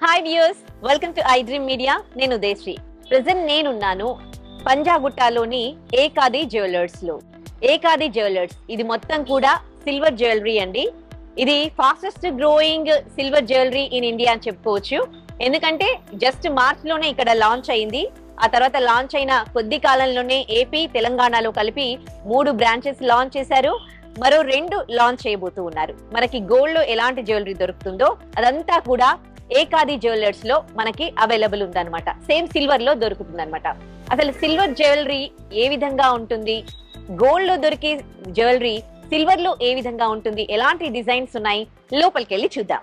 Hi viewers, welcome to I dream media. నేను Udayasri. Present నేనున్నాను పంజాగుట్టలోని ఏకాది jewellers లో. ఏకాది జ్యువెలర్స్ ఇది మొత్తం కూడా సిల్వర్ జ్యువెలరీ అండి. ఇది fastest growing silver jewellery in India అని చెప్పుకోవచ్చు. ఎందుకంటే జస్ట్ మార్చ్ లోనే ఇక్కడ లాంచ్ అయింది. ఆ తర్వాత లాంచ్ అయిన కొద్ది కాలంలోనే ఏపీ, తెలంగాణలో కలిపి 3 బ్రాంచెస్ లాంచ్ చేశారు. మరో 2 లాంచ్ చేయబోతూ ఉన్నారు. మనకి గోల్డ్ లో ఎలాంటి జ్యువెలరీ దొరుకుతుందో అదంతా కూడా ఏకాది జ్యువెలర్స్ లో మనకి అవైలబుల్ ఉందన్నమాట. సేమ్ సిల్వర్ లో దొరుకుతుంది అనమాట. అసలు సిల్వర్ జ్యువెలరీ ఏ విధంగా ఉంటుంది, గోల్డ్ లో దొరికే జ్యువెలరీ సిల్వర్ లో ఏ విధంగా ఉంటుంది, ఎలాంటి డిజైన్స్ ఉన్నాయి, లోపలికి వెళ్ళి చూద్దాం.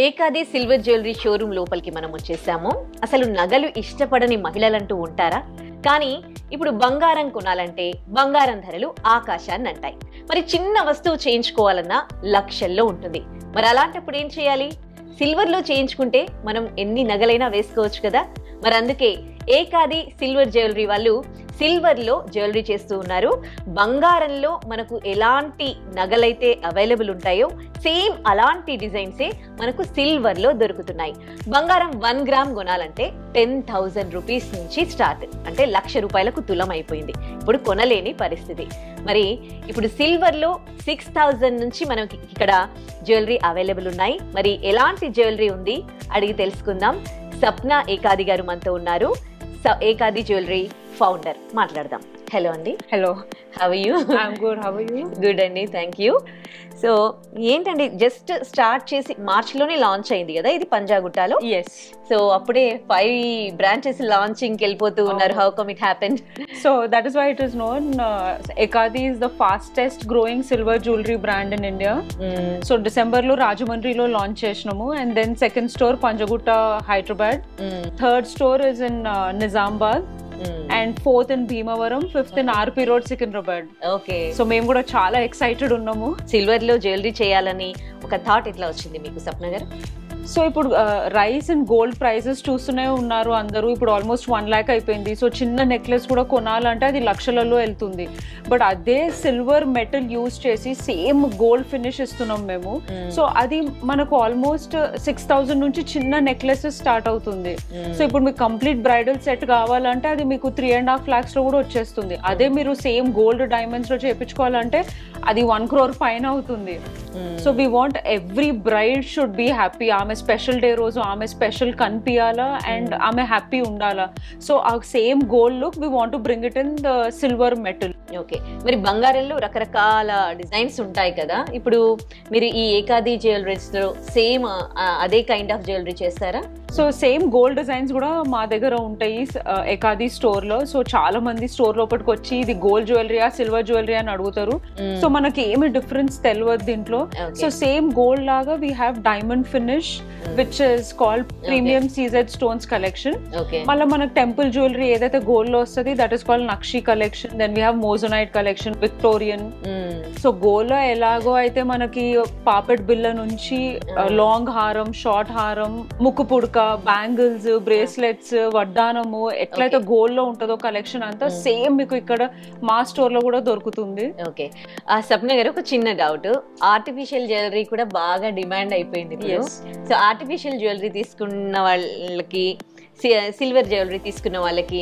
ఏకాది సిల్వర్ జ్యువెలరీ షోరూమ్ లోపలికి మనం వచ్చేసాము. అసలు నగలు ఇష్టపడని మహిళలంటూ ఉంటారా? కానీ ఇప్పుడు బంగారం కొనాలంటే బంగారం ధరలు ఆకాశాన్ని అంటాయి. మరి చిన్న వస్తువు చేయించుకోవాలన్నా లక్షల్లో ఉంటుంది. మరి అలాంటప్పుడు ఏం చేయాలి? సిల్వర్ లో చేయించుకుంటే మనం ఎన్ని నగలైనా వేసుకోవచ్చు కదా. మరి అందుకే ఏకాది సిల్వర్ జ్యువెలరీ వాళ్ళు సిల్వర్ లో జ్యువెలరీ చేస్తూ ఉన్నారు. బంగారంలో మనకు ఎలాంటి నగలైతే అవైలబుల్ ఉంటాయో సేమ్ అలాంటి డిజైన్సే మనకు సిల్వర్ లో దొరుకుతున్నాయి. బంగారం 1 గ్రామ్ కొనాలంటే 10,000 రూపీస్ నుంచి స్టార్ట్, అంటే 1,00,000 రూపాయలకు తులం అయిపోయింది. ఇప్పుడు కొనలేని పరిస్థితి. మరి ఇప్పుడు సిల్వర్ లో 6,000 నుంచి మనకి ఇక్కడ జ్యువెలరీ అవైలబుల్ ఉన్నాయి. మరి ఎలాంటి జ్యువెలరీ ఉంది అడిగి తెలుసుకుందాం. సప్న ఏకాది గారు మనతో ఉన్నారు. Ekadi jewellery founder. మాట్లాడదాం. హలో అండి. Hello, how are you? I'm good. How are you? Good అండి, థ్యాంక్ యూ. సో ఏంటండి, జస్ట్ స్టార్ట్ చేసి మార్చ్ లోనే లాంచ్ అయింది కదా ఇది పంజాగుట్టలో. ఎస్. సో అప్పుడే 5 బ్రాంచెస్ లాంచింగ్ వెళ్ళిపోతూ ఉన్నారు. How come it happen? So that is why it is known. Ekadi is the fastest growing silver jewelry brand in India. So December lo Rajahmundry lo launch chesinamu, and then second store Panjagutta, Hyderabad. Third store is in Nizamabad. And fourth in Bhimavaram, fifth in RP Road, Secunderabad. Okay. So మేము కూడా చాలా excited ఉన్నాము. Silver లో jewellery చేయాలని ఒక thought ఎట్లా వచ్చింది మీకు సప్న గారు? సో ఇప్పుడు రైస్ అండ్ గోల్డ్ ప్రైసెస్ చూస్తూనే ఉన్నారు అందరూ. ఇప్పుడు ఆల్మోస్ట్ 1 lakh అయిపోయింది. సో చిన్న నెక్లెస్ కూడా కొనాలంటే అది లక్షలలో వెళ్తుంది. బట్ అదే సిల్వర్ మెటల్ యూజ్ చేసి సేమ్ గోల్డ్ ఫినిష్ ఇస్తున్నాం మేము. సో అది మనకు ఆల్మోస్ట్ 6,000 నుంచి చిన్న నెక్లెసెస్ స్టార్ట్ అవుతుంది. సో ఇప్పుడు మీకు కంప్లీట్ బ్రైడల్ సెట్ కావాలంటే అది మీకు 3.5 lakhs లో కూడా వచ్చేస్తుంది. అదే మీరు సేమ్ గోల్డ్ డైమండ్స్ లో చేయించుకోవాలంటే అది 1 crore పైన అవుతుంది. So we want every bride should be happy. ఆమె స్పెషల్ డే రోజు ఆమె స్పెషల్ కనిపించాలా అండ్ ఆమె హ్యాపీ ఉండాలా. సో ఆ same gold look we want to bring it in the silver metal. Okay. మరి బంగారంలో రకరకాల డిజైన్స్ ఉంటాయి కదా. ఇప్పుడు మీరు ఈ ఏకాది జ్యువెలరీస్ లో సేమ్ అదే కైండ్ ఆఫ్ జ్యువెలరీ చేస్తారా? సో సేమ్ గోల్డ్ డిజైన్స్ కూడా మా దగ్గర ఉంటాయి ఏకాది స్టోర్ లో. సో చాలా మంది స్టోర్ లోపలికి వచ్చి ఇది గోల్డ్ జ్యువెలరీయా సిల్వర్ జ్యువెలరీ అని అడుగుతారు. సో మనకి ఏమి డిఫరెన్స్ తెలియదు దీంట్లో. సో సేమ్ గోల్డ్ లాగా we have diamond finish which is called premium CZ stones collection. మళ్ళీ మనకు టెంపుల్ జ్యువెలరీ ఏదైతే గోల్డ్ లో వస్తుంది that is called nakshi collection. Then we have moissanite collection, Victorian. So gold లో ఎలాగో అయితే మనకి పాపెట్ బిల్ల నుంచి లాంగ్ హారం, షార్ట్ హారం, ముక్కు పుడక, బ్యాంగిల్స్, బ్రేస్లెట్స్, వడ్డానము ఎట్లయితే గోల్డ్ లో ఉంటుందో కలెక్షన్ అంతా సేమ్ మీకు ఇక్కడ మా స్టోర్ లో కూడా దొరుకుతుంది. ఓకే. సప్న గారు, ఒక చిన్న డౌట్. ఆర్టిఫిషియల్ జ్యువెలరీ కూడా బాగా డిమాండ్ అయిపోయింది. సో ఆర్టిఫిషియల్ జ్యువెలరీ తీసుకున్న వాళ్ళకి, సిల్వర్ జ్యువెలరీ తీసుకున్న వాళ్ళకి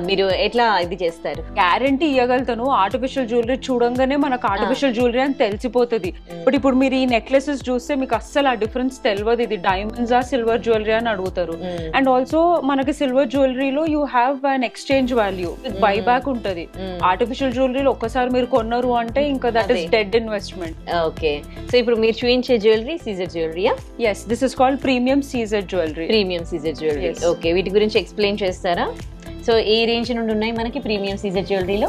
మీరు ఎట్లా ఇది చేస్తారు? గ్యారంటీ ఇవ్వగలుగుతాను. ఆర్టిఫిషియల్ జ్యువెలరీ చూడంగానే మనకు ఆర్టిఫిషియల్ జ్యువెలరీ అని తెలిసిపోతుంది. బట్ ఇప్పుడు మీరు ఈ నెక్లెసెస్ చూస్తే మీకు అస్సలు ఆ డిఫరెన్స్ తెలియదు. ఇది డైమండ్స్ ఆ సిల్వర్ జ్యువెలరీ అని అడుగుతారు. అండ్ ఆల్సో మనకి సిల్వర్ జ్యువెలరీలో you have an exchange value with buy back ఉంటది. ఆర్టిఫిషియల్ జ్యువెలరీలో ఒక్కసారి మీరు కొన్నారు అంటే ఇంకా that is dead investment. Okay. So ఇప్పుడు మీరు చూపించే జ్యువెలరీ సీజర్ జ్యువెలరీయా? Yes, this is called premium Caesar jewellery. Premium Caesar jewellery. Okay. వీటి గురించి ఎక్స్ప్లెయిన్ చేస్తారా? సో ఏ రేంజ్ నుండి ఉన్నాయి మనకి ప్రీమియం సీజర్ జ్యువెలరీలో?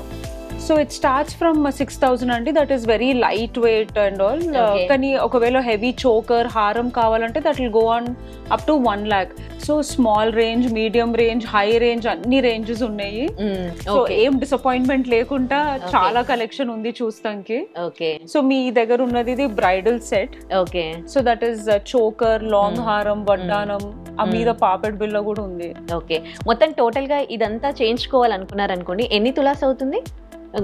సో ఇట్ స్టార్ట్స్ ఫ్రమ్ 6,000 అండి. That is very light weight and all. కానీ ఒకవేళ హెవీ చోకర్ హారం కావాలంటే that will go on up to 1 lakh. So small range, medium range, high range అన్ని రేంజెస్ ఉన్నాయి. సో ఏం డిసప్పాయింట్మెంట్ లేకుండా చాలా కలెక్షన్ ఉంది చూస్తానికి. సో మీ దగ్గర ఉన్నది ఇది bridal set. Okay. So that is choker, long హారం, వడ్డానం, ఆ మీద పాపెట్ బిల్ల కూడా ఉంది. ఓకే. మొత్తం టోటల్ గా ఇదంతా చేయించుకోవాలనుకున్నారనుకోండి, ఎన్ని తులాస్ అవుతుంది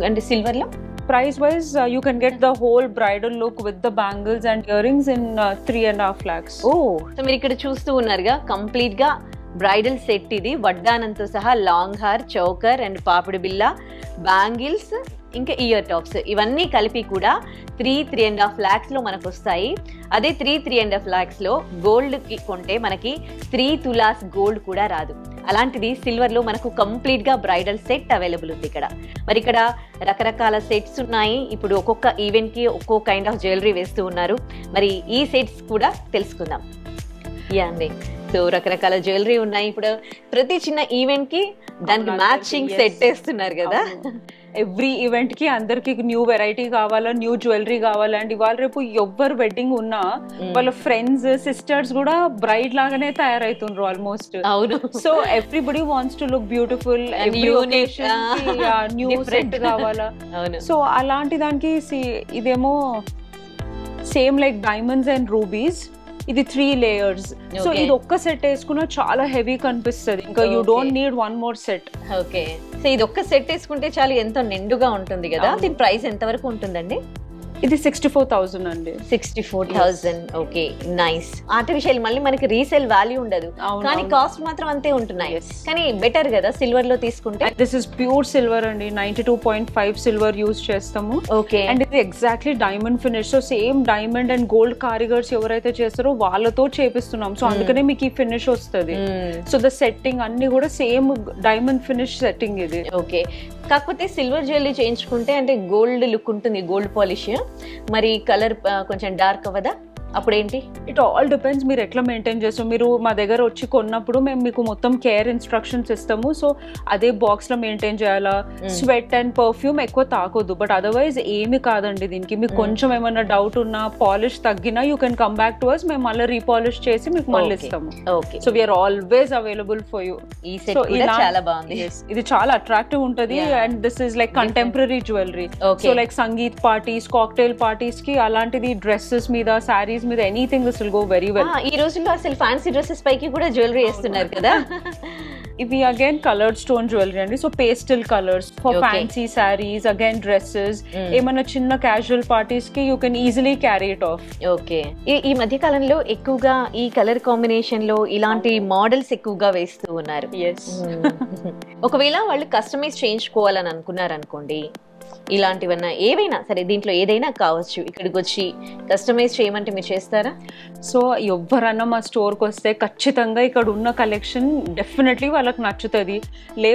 అంటే సిల్వర్ లో? Price wise, you can get the whole bridal look with the bangles and earrings in 3.5 lakhs. So మీరు ఇక్కడ చూస్తూ ఉన్నారుగా, కంప్లీట్ గా బ్రైడల్ సెట్ ఇది, వడ్డానంతో సహా లాంగ్ హార్, చౌకర్ అండ్ పాపిడి బిల్ల, బ్యాంగిల్స్, ఇంకా ఇయర్ టాప్స్, ఇవన్నీ కలిపి కూడా 3.5 lakhs లో మనకు వస్తాయి. అదే 3.5 lakhs లో గోల్డ్ కి కొంటే మనకి 3 తులాస్ గోల్డ్ కూడా రాదు. అలాంటిది సిల్వర్ లో మనకు కంప్లీట్ గా బ్రైడల్ సెట్ అవైలబుల్ ఉంది ఇక్కడ. మరి ఇక్కడ రకరకాల సెట్స్ ఉన్నాయి. ఇప్పుడు ఒక్కొక్క ఈవెంట్ కి ఒక్కో కైండ్ ఆఫ్ జ్యువెలరీ వేస్తూ ఉన్నారు. మరి ఈ సెట్స్ కూడా తెలుసుకుందాం. యా అండి. సో రకరకాల జ్యువెలరీ ఉన్నాయి. ఇప్పుడు ప్రతి చిన్న ఈవెంట్ కి దానికి మ్యాచింగ్ సెట్ వేస్తున్నారు కదా. ఎవ్రీ ఈవెంట్ కి అందరికి న్యూ వెరైటీ కావాలా, న్యూ జ్యువెలరీ కావాలా. అండ్ ఇవాళ రేపు ఎవ్వరు వెడ్డింగ్ ఉన్నా వాళ్ళ ఫ్రెండ్స్, సిస్టర్స్ కూడా బ్రైడ్ లాగానే తయారైతుండ్రు ఆల్మోస్ట్. అవును. So everybody wants to look beautiful, new set కావాలా. సో అలాంటి దానికి ఇదేమో same like diamonds and rubies, ఇది 3 layers. సో ఇది ఒక్క సెట్ వేసుకున్నా చాలా హెవీ కనిపిస్తుంది. ఇంకా you don't need 1 more set. Okay. So ఇది ఒక్క సెట్ వేసుకుంటే చాలా ఎంతో నిండుగా ఉంటుంది కదా. దీని ప్రైస్ ఎంత వరకు ఉంటుందండి? ఇది 64,000 అండి. 64,000. Okay, nice. ఆర్టిఫిషియల్ మళ్ళీ మనకి రీసేల్ వాల్యూ ఉండదు, కానీ కాస్ట్ మాత్రం అంతే ఉంటున్నాయి. కానీ బెటర్ కదా సిల్వర్ లో తీసుకుంటే. దిస్ ఇస్ ప్యూర్ సిల్వర్ అండి. 92.5 సిల్వర్ యూజ్ చేస్తాము. ఓకే. అండ్ ఇది exactly diamond finish. So same diamond and gold కారిగర్స్ ఎవరైతే చేస్తారో వాళ్ళతో చేపిస్తున్నాం. సో అందుకనే మీకు ఈ ఫినిష్ వస్తుంది. సో ద సెట్టింగ్ అన్ని కూడా సేమ్ డైమండ్ ఫినిష్ సెట్టింగ్ ఇది. ఓకే. కాకపోతే సిల్వర్ జ్యువెలరీ చేయించుకుంటే అంటే గోల్డ్ లుక్ ఉంటుంది, గోల్డ్ పాలిష్. మరి కలర్ కొంచెం డార్క్ అవ్వదా? అప్పుడు ఏంటి? ఇట్ ఆల్ డిపెండ్స్ మీరు ఎట్లా మెయింటైన్ చేస్తాం. మీరు మా దగ్గర వచ్చి కొన్నప్పుడు మేము మీకు మొత్తం కేర్ ఇన్స్ట్రక్షన్స్ ఇస్తాము. సో అదే బాక్స్ లో మెయింటైన్ చేయాలా. స్వెట్ అండ్ పర్ఫ్యూమ్ ఎక్కువ తాకొద్దు. బట్ అదర్వైజ్ ఏమి కాదండి దీనికి. మీకు కొంచెం ఏమైనా డౌట్ ఉన్నా, పాలిష్ తగ్గినా you can come back to us. మేము మళ్ళీ రీపాలిష్ చేసి మీకు మళ్ళీ ఇస్తాము. Okay. So we're always available for you. ఈ సెట్ కూడా చాలా బాగుంది. ఇది చాలా అట్రాక్టివ్ ఉంటది. And this is like contemporary jewellery. So like sangeet parties, cocktail parties కి అలాంటిది, డ్రెస్సెస్ మీద, సారీస్ మీద, anything this will go very well. ఈ రోజుల్లో అసలు ఫ్యాన్సీ డ్రెస్సెస్ పైకి కూడా జ్యువెలరీ వేస్తున్నారు కదా. ఇవి అగైన్ కలర్డ్ స్టోన్ జ్యువెలరీ అండి. So pastel colours for fancy saris, again dresses, ఏమైనా చిన్న క్యాజువల్ పార్టీస్ కి you can easily carry it of. Okay. ఈ మధ్య కాలంలో ఎక్కువగా ఈ కలర్ కాంబినేషన్ లో ఇలాంటి మోడల్స్ ఎక్కువగా వేస్తూ ఉన్నారు. ఒకవేళ వాళ్ళు కస్టమైజ్ చేయించుకోవాలని అనుకున్నారు అనుకోండి, ఇలాంటివన్నా ఏవైనా సరే, దీంట్లో ఏదైనా కావచ్చు, ఇక్కడికి వచ్చి కస్టమైజ్ చేయమంటే మీరు చేస్తారా? సో ఎవరన్నా మా స్టోర్కి వస్తే ఖచ్చితంగా ఇక్కడ ఉన్న కలెక్షన్ డెఫినెట్లీ వాళ్ళకి నచ్చుతుంది.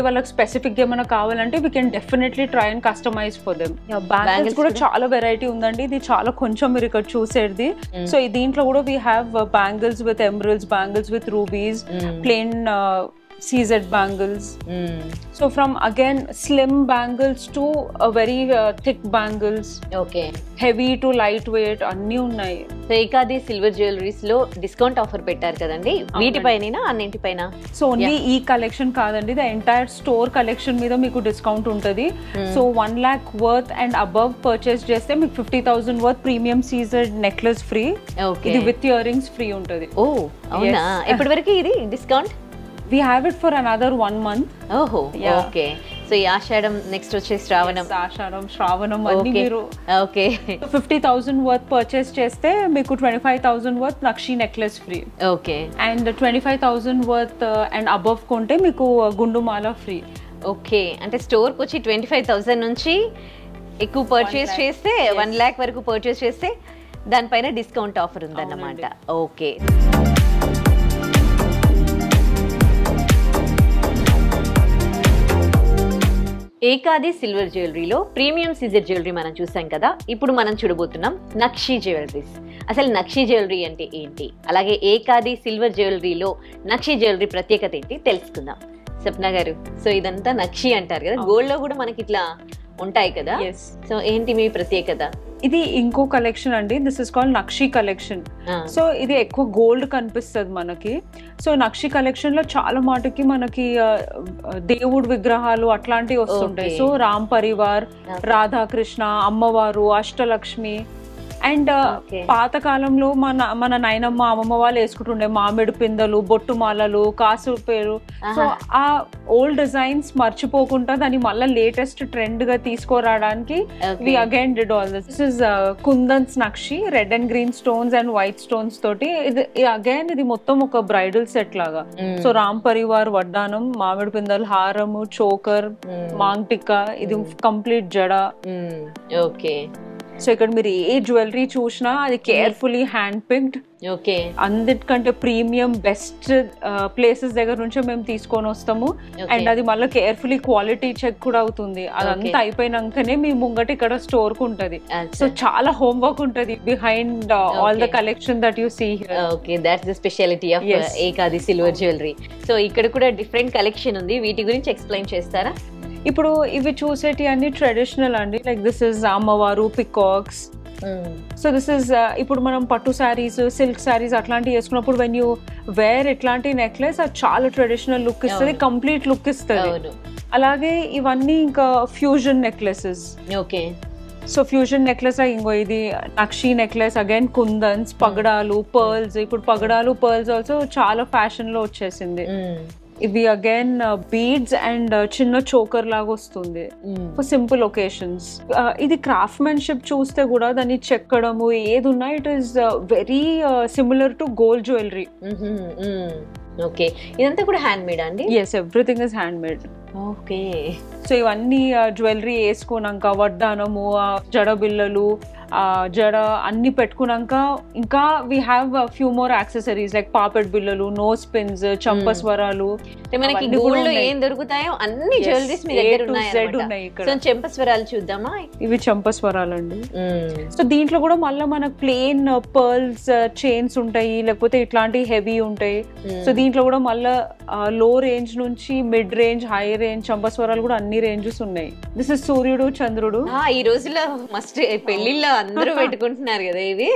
వాళ్ళకి స్పెసిఫిక్గా ఏమైనా కావాలంటే we can definitely try and customise for them. Bangles కూడా చాలా వెరైటీ ఉందండి. ఇది చాలా కొంచెం మీరు ఇక్కడ చూసేది. సో దీంట్లో కూడా we have bangles with emeralds, bangles with rubies, plain CZ bangles. So from again slim bangles to a very thick bangles. Okay. Heavy to lightweight అన్నీ ఉన్నాయి. సో ఏకాది సిల్వర్ జ్యువెలరీస్ లో డిస్కౌంట్ ఆఫర్ పెట్టారు కదండి, వీటిపైన అన్నింటిపైన? So only ఈ collection కాదండి, the entire store collection మీద మీకు డిస్కౌంట్ ఉంటుంది. So 1 lakh worth and above purchase చేస్తే మీకు 50,000 worth premium CZ necklace free. ఇది విత్ ఇయర్ రింగ్స్ ఫ్రీ ఉంటుంది. ఓ అవునా? ఎప్పటి వరకు ఇది discount? We have it for another 1 month. ఓహో, ఓకే. సో ఈ ఆషాఢం, నెక్స్ట్ వచ్చే శ్రావణం. ఆషాఢం, శ్రావణం అన్ని మీరు ఓకే 50,000 వర్త్ పర్చేస్ చేస్తే మీకు 25,000 worth nakshi necklace free. Okay. And 25,000 worth and above కొంటే మీకు గుండుమాల ఫ్రీ. ఓకే. అంటే స్టోర్కి వచ్చి 25,000 నుంచి ఎక్కువ పర్చేస్ చేస్తే 1 lakh వరకు పర్చేస్ చేస్తే దానిపైన డిస్కౌంట్ ఆఫర్ ఉందన్నమాట. Okay. Ekadi silver jewellery premium Caesar jewellery మనం చూసాం కదా. ఇప్పుడు మనం చూడబోతున్నాం నక్షి జ్యువెలరీస్. అసలు నక్షి జ్యువెలరీ అంటే ఏంటి, అలాగే ఏకాది సిల్వర్ జ్యువెలరీలో నక్షి జ్యువెలరీ ప్రత్యేకత ఏంటి తెలుసుకుందాం. సప్న గారు, సో ఇదంతా నక్షి అంటారు కదా, గోల్డ్ లో కూడా మనకి ఇట్లా ఉంటాయి కదా. సో ఏంటి మీ ప్రత్యేకత? ఇది ఇంకో కలెక్షన్ అండి. This is called nakshi collection. So ఇది ఎక్కువ గోల్డ్ కనిపిస్తుంది మనకి. సో నక్షి కలెక్షన్ లో చాలా మాటకి మనకి దేవుడు విగ్రహాలు అట్లాంటివి వస్తుంటాయి. సో రామ్ పరివార్, రాధాకృష్ణ, అమ్మవారు, అష్టలక్ష్మి అండ్ పాతకాలంలో మన నాయనమ్మ అమ్మమ్మ వాళ్ళు వేసుకుంటుండే మామిడి పిందలు, బొట్టు మాలలు, కాసు పేరు. సో ఆ ఓల్డ్ డిజైన్స్ మర్చిపోకుండా దాన్ని మళ్ళీ లేటెస్ట్ ట్రెండ్ గా తీసుకురావడానికి we again did all this. This is kundans nakshi, red and green stones and white stones తోటి. ఇది మొత్తం ఒక బ్రైడల్ సెట్ లాగా. సో రామ్ పరివార్ వడ్డానం, మామిడి పిందలు, హారము, చోకర్, మాంగ్టికా, ఇది కంప్లీట్ జడ. ఓకే. సో ఇక్కడ మీరు ఏ జ్యువెలరీ చూసినా అది కేర్ఫుల్లీ హ్యాండ్ పిక్డ్. ఓకే. అందరికంటే ప్రీమియం బెస్ట్ ప్లేసెస్ దగ్గర నుంచి మేము తీసుకొని వస్తాము. అండ్ అది మళ్ళీ కేర్ఫుల్లీ క్వాలిటీ చెక్ కూడా అవుతుంది. అదంతా అయిపోయినాకనే మీ ముంగట ఇక్కడ స్టోర్ కు ఉంటది. సో చాలా హోంవర్క్ ఉంటది behind all the collection that you see here. Okay, that's the speciality of Ekadi silver jewellery. So ఇక్కడ కూడా డిఫరెంట్ కలెక్షన్ ఉంది, వీటి గురించి ఎక్స్ప్లెయిన్ చేస్తారా? ఇప్పుడు ఇవి చూసేటి అన్ని ట్రెడిషనల్ అండి. లైక్ దిస్ ఇస్ అమ్మవారు, పికాక్స్. సో దిస్ ఇస్ ఇప్పుడు మనం పట్టు శారీస్, సిల్క్ శారీస్ అట్లాంటివి వేసుకున్నప్పుడు వెన్ యూ వేర్ ఇట్లాంటి నెక్లెస్ అది చాలా ట్రెడిషనల్ లుక్ ఇస్తుంది, కంప్లీట్ లుక్ ఇస్తుంది. అలాగే ఇవన్నీ ఇంకా fusion necklaces. Okay. So fusion necklace ఇంకో ఇది నక్షి నెక్లెస్, అగైన్ కుందన్స్, పగడాలు, పర్ల్స్. ఇప్పుడు పగడాలు, పర్ల్స్ ఆల్సో చాలా ఫ్యాషన్ లో వచ్చేసింది. ఇవి అగైన్ బీడ్స్ అండ్ చిన్న చోకర్ లాగా వస్తుంది ఫర్ సింపుల్ ఒకేషన్స్. ఇది క్రాఫ్ట్మెన్షిప్ చూస్తే కూడా దాన్ని చెక్కడము ఏది ఉన్నా it is very similar to gold jewellery. Okay. ఇదంతా కూడా హ్యాండ్ మేడ్ అండి? Yes, everything is hand made. Okay. So ఇవన్నీ జ్యువెలరీ వేసుకున్నాక వడ్డానము, జడ బిల్లలు, జడ అన్ని పెట్టుకున్నాక ఇంకా we have few more accessories like పాపెట్ బిల్లలు, నోస్ పిన్స్, చంపస్వరాలు. మనకి గోల్డ్ లో ఏం దొరుకుతాయో అన్ని జ్యువెలరీస్ మీ దగ్గర ఉన్నాయి ఇక్కడ. సో చంపస్వరాలు చూద్దామా? ఇవి చంపస్వరాలు అండి. సో దీంట్లో కూడా మళ్ళీ మనకు ప్లెయిన్ పర్ల్స్ చైన్స్ ఉంటాయి, లేకపోతే ఇట్లాంటి హెవీ ఉంటాయి. సో దీంట్లో కూడా మళ్ళీ లో రేంజ్ నుంచి మిడ్ రేంజ్, హై రేంజ్ చంపస్వరాలు కూడా అన్ని రేంజెస్ ఉన్నాయి. దిస్ ఇస్ సూర్యుడు, చంద్రుడు. ఈ రోజుల్లో మస్ట్ పెళ్లిళ్ళలో అందరూ పెట్టుకుంటున్నారు కదా, ఇవి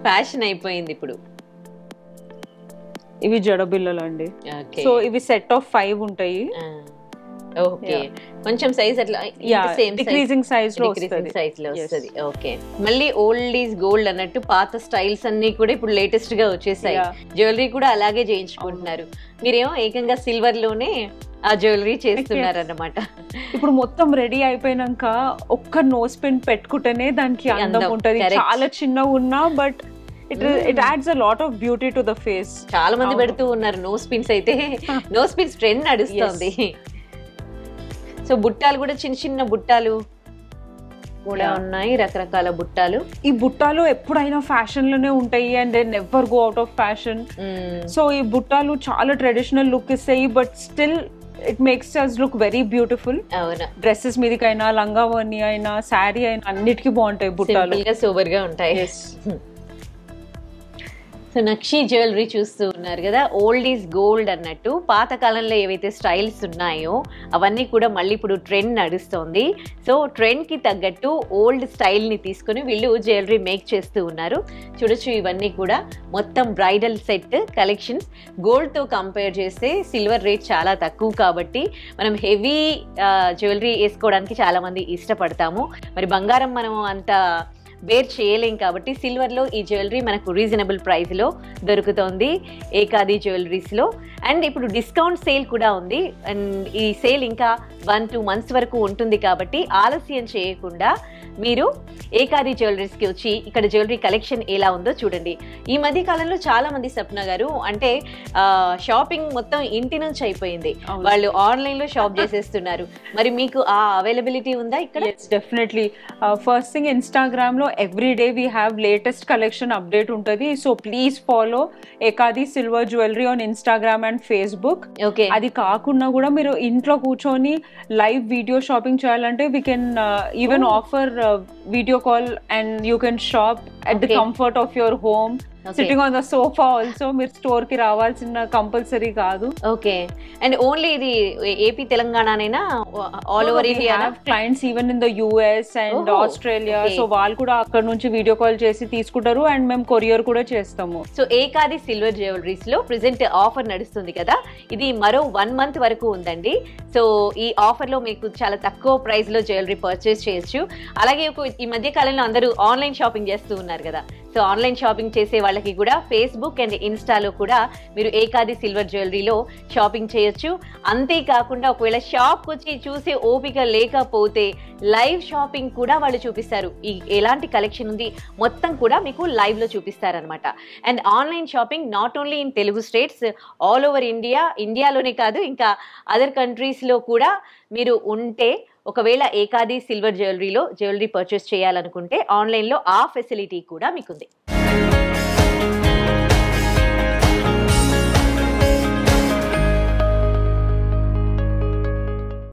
ఫ్యాషన్ అయిపోయింది ఇప్పుడు. ఇవి జడబిల్లలు అండి. సో ఇవి సెట్ ఆఫ్ 5 ఉంటాయి. ఓకే. కొంచెం సైజ్ అట్లా డిక్రీజింగ్ సైజ్ లో వస్తుంది. ఓకే. మళ్ళీ ఓల్డ్ ఈజ్ గోల్డ్ అన్నట్టు పాత స్టైల్స్ అన్ని కూడా ఇప్పుడు లేటెస్ట్ గా వచ్చేసాయి. జ్యువెలరీ కూడా అలాగే చేయించుకుంటున్నారు. మీరేమో ఏకంగా సిల్వర్ లోనే ఆ జ్యువెలరీ చేస్తున్నారు అన్నమాట. ఇప్పుడు మొత్తం రెడీ అయిపోయినాక ఒక్క నోస్ పిన్ పెట్టుకుంటేనే దానికి అందం ఉంటది. చాలా చిన్నగా ఉన్నా but it adds a lot of beauty to the face. చాలా మంది పెడుతూ ఉన్నారు నోస్ పిన్స్. అయితే నోస్ పిన్స్ ట్రెండ్ నడుస్తుంది. సో బుట్టాలు కూడా చిన్న చిన్న బుట్టాలు కూడా ఉన్నాయి, రకరకాల బుట్టాలు. ఈ బుట్టాలు ఎప్పుడైనా ఫ్యాషన్ లోనే ఉంటాయి and they never go out of fashion. So ఈ బుట్టాలు చాలా ట్రెడిషనల్ లుక్ ఇస్తాయి but still it makes us look very beautiful. Dresses మీదకైనా, లంగావోని అయినా, శారీ అయినా అన్నిటికీ బాగుంటాయి బుట్టాలు. సూపర్ గా ఉంటాయి. సో నక్షి జ్యువెలరీ చూస్తూ ఉన్నారు కదా, ఓల్డ్ ఈజ్ గోల్డ్ అన్నట్టు పాతకాలంలో ఏవైతే స్టైల్స్ ఉన్నాయో అవన్నీ కూడా మళ్ళీ ఇప్పుడు ట్రెండ్ నడుస్తోంది. సో ట్రెండ్కి తగ్గట్టు ఓల్డ్ స్టైల్ని తీసుకుని వీళ్ళు జ్యువెలరీ మేక్ చేస్తూ ఉన్నారు. చూడొచ్చు ఇవన్నీ కూడా మొత్తం బ్రైడల్ సెట్ కలెక్షన్స్. గోల్డ్తో కంపేర్ చేస్తే సిల్వర్ రేట్ చాలా తక్కువ కాబట్టి మనం హెవీ జ్యువెలరీ వేసుకోవడానికి చాలామంది ఇష్టపడతాము. మరి బంగారం మనం అంత బేర్ చేయలేం కాబట్టి సిల్వర్లో ఈ జ్యువెలరీ మనకు రీజనబుల్ ప్రైస్లో దొరుకుతుంది ఏకాది జ్యువెలరీస్లో. అండ్ ఇప్పుడు డిస్కౌంట్ సేల్ కూడా ఉంది. అండ్ ఈ సేల్ ఇంకా 1-2 months వరకు ఉంటుంది కాబట్టి ఆలస్యం చేయకుండా మీరు ఏకాది జ్యువెలరీస్కి వచ్చి ఇక్కడ జ్యువెలరీ కలెక్షన్ ఎలా ఉందో చూడండి. ఈ మధ్య కాలంలో చాలా మంది సప్న గారు అంటే షాపింగ్ మొత్తం ఇంటి నుంచి అయిపోయింది, వాళ్ళు ఆన్లైన్లో షాప్ చేసేస్తున్నారు. మరి మీకు ఆ అవైలబిలిటీ ఉందా ఇక్కడ? డెఫినెట్లీ. ఫస్ట్ థింగ్ ఇన్స్టాగ్రామ్లో every day we have latest collection update ఉంటుంది. So please follow Ekadi silver jewellery on Instagram and Facebook. Okay. అది కాకుండా కూడా మీరు ఇంట్లో కూర్చొని లైవ్ వీడియో షాపింగ్ చేయాలంటే we can even offer video call and you can shop at the comfort of your home. Sitting on the sofa also. మీరు store కి రావాల్సిన కంపల్సరీ కాదు. ఓకే. అండ్ ఓన్లీ ఇది AP తెలంగాణనేనా, all over India? Clients even in the US and Australia. So వాళ్ళు కూడా అక్కడ నుంచి video call చేసి తీసుకుంటారు అండ్ మేము కొరియర్ కూడా చేస్తాము. సో ఏకాది సిల్వర్ జ్యువెలరీస్ లో ప్రెసెంట్ ఆఫర్ నడుస్తుంది కదా, ఇది మరో 1 month వరకు ఉందండి. సో ఈ ఆఫర్ లో మీకు చాలా తక్కువ ప్రైస్ లో జ్యువెలరీ పర్చేస్ చేయొచ్చు. అలాగే ఈ మధ్య కాలంలో అందరూ ఆన్లైన్ షాపింగ్ చేస్తూ ఉన్నారు కదా, సో ఆన్లైన్ షాపింగ్ చేసే వాళ్ళకి కూడా ఫేస్బుక్ అండ్ ఇన్స్టాలో కూడా మీరు ఏకాది సిల్వర్ జ్యువెలరీలో షాపింగ్ చేయొచ్చు. అంతేకాకుండా ఒకవేళ షాప్కి వచ్చి చూసే ఓపిక లేకపోతే లైవ్ షాపింగ్ కూడా వాళ్ళు చూపిస్తారు. ఈ ఎలాంటి కలెక్షన్ ఉంది మొత్తం కూడా మీకు లైవ్ లో చూపిస్తారనమాట. And online shopping not only in Telugu states, all over ఇండియాలోనే కాదు ఇంకా అదర్ కంట్రీస్ లో కూడా మీరు ఉంటే, ఒకవేళ ఏకాది సిల్వర్ జ్యువెలరీ పర్చేస్ చేయాలనుకుంటే ఆన్లైన్లో ఆ ఫెసిలిటీ కూడా మీకుంది.